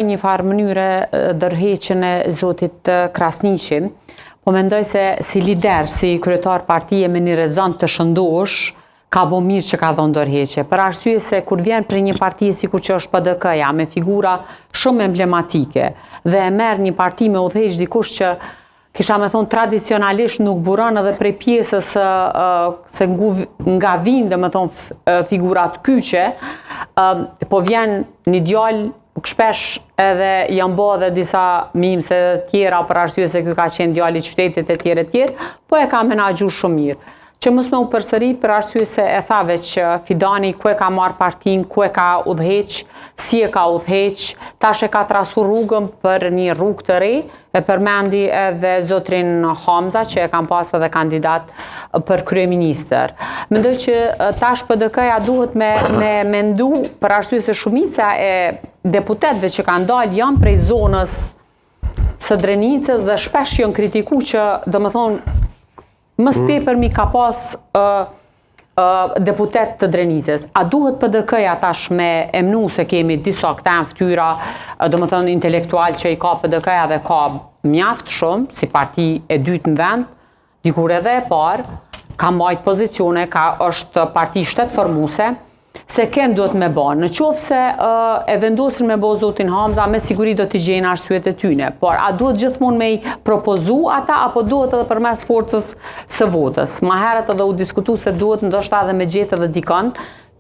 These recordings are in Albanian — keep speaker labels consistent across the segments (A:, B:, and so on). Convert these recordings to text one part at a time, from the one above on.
A: Një farë mënyre dërheqjen e zotit Krasniqi, po mendoj se si lider, si kryetar partije me një rezon të shëndosh, ka bo mirë që ka dhonë dërheqje. Për arsye se kur vjen për një partije si kur që është PDK-ja, me figura shumë emblematike, dhe e merë një parti me udhëheq dikush që kisha me thonë tradicionalisht nuk buron edhe prej pjesës se nga vinde me thonë figurat kyqe, po vjen një djalë shpesh edhe janë bo dhe disa mimse tjera për arsye se kjo ka qenë djali i qytetit e tjerë, po e ka menaxhu shumë mirë. Që mos me u përsërit për arsye se e thave që Fidani ku e ka marrë partin, ku e ka udhëheq, si e ka udhëheq, tash e ka trasu rrugën për një rrugë të re, e përmendi edhe zotrin Hamza që e kam pas edhe kandidat për kryeministër. Mendoj që tash PDK-ja duhet me mendu për arsye se shumica e deputetëve që kanë dalë janë prej zonës së Drenicës dhe shpesh janë kritiku që domethënë më tepër mi ka pas deputet të Drenicës. A duhet PDK-ja tash me emnu se kemi disa këta në ftyra, domethënë intelektual që i ka PDK-ja dhe ka mjaft shumë, si parti e dytë në vend, dikur edhe e parë, ka mbajt pozicione, është parti shtetëformuese, se ken duhet me banë. Në qoftë se e vendosin me bo zotin Hamza, me siguri do t'i gjenë arsyet e tyne. Por a duhet gjithmonë me i propozu ata, apo duhet edhe përmes forcës së votës? Ma herët edhe u diskutu se duhet ndoshta edhe me gjetë edhe dikon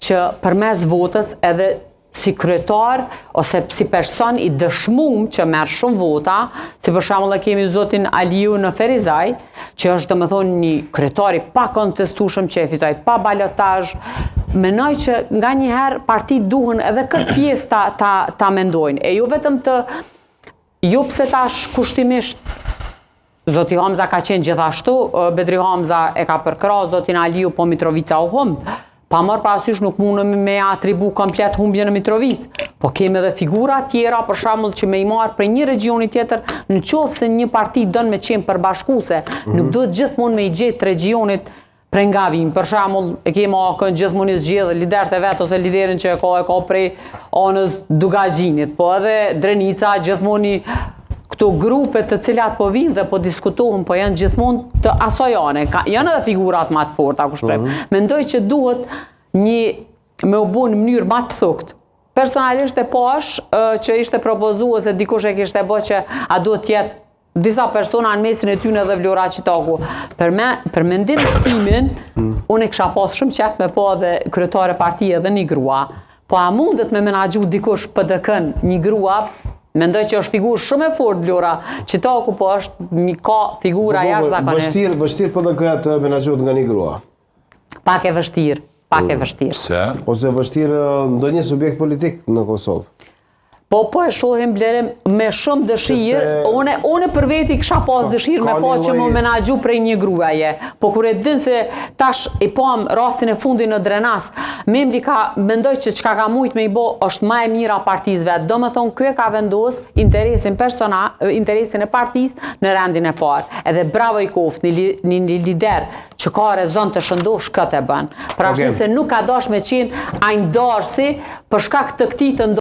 A: që përmes votës edhe si kryetar ose si person i dëshmum që merr shumë vota, si për shembull kemi zotin Aliu në Ferizaj, që është domethënë një kryetar i pa kontestueshëm që e fitoi pa balotazh. Menoj që nga njëherë partit duhen edhe këtë pjesë ta mendojnë. E jo vetëm jo pse tash kushtimisht zoti Hamza ka qenë gjithashtu, Bedri Hamza e ka përkra, zotin Aliu po Mitrovica u humb. Pa marrë parasysh nuk mundëm me atribu komplet humbje në Mitrovicë. Po kemi edhe figura tjera, për shembull që me i marrë për një regioni tjetër, në qoftë se një parti don me qenë përbashkuese, nuk duhet gjithmonë me i gjetë regionit prej nga vinë. Për shembull, e kemi akën gjithmonë i zgjedhë liderët e vet ose liderin që e ka prej anës Dugazhinit, po edhe Drenica gjithmonë këto grupe të cilat po vinë dhe po diskutohen, po janë gjithmonë të asojane, janë edhe figurat ma të forta, ku shpreh. Mendoj që duhet me u bu në mënyrë ma të thukt. Personalisht e pash që ishte propozu ose dikush e kishte bë që a duhet tjetë disa persona në mesin e tyne dhe Vlora Qitaku. Për mendim timin, unë e kisha pas shumë qef me po edhe kryetare partije dhe një grua, po a mundet me menaxhu dikush PDK-n një grua. Mendoj që është figurë shumë e fortë Vlora Qitaku, po është ka figura jashtëzakonisht.
B: Vështirë PDK-ja të menaxhohet nga një grua?
A: Pak e vështirë.
B: Pse? Ose vështirë ndonjë subjekt politik në Kosovë?
A: Po e shohim Blerim me shumë dëshirë, une për veti kisha pas dëshirë me pa që më menaxhu prej një gruaje. Po kur e din se tash i pam rastin e fundit në Drenas, mendoj që çka ka mujt me i bo është ma e mira partisë vetë. Do me thonë, kjo e ka vendos interesin e partisë në rendin e parë. Edhe bravo i koft, një lider që ka rezon të shëndosh këtë e bën. Pra se nuk ka dash me qenë ajndarsi për shkak të këtij të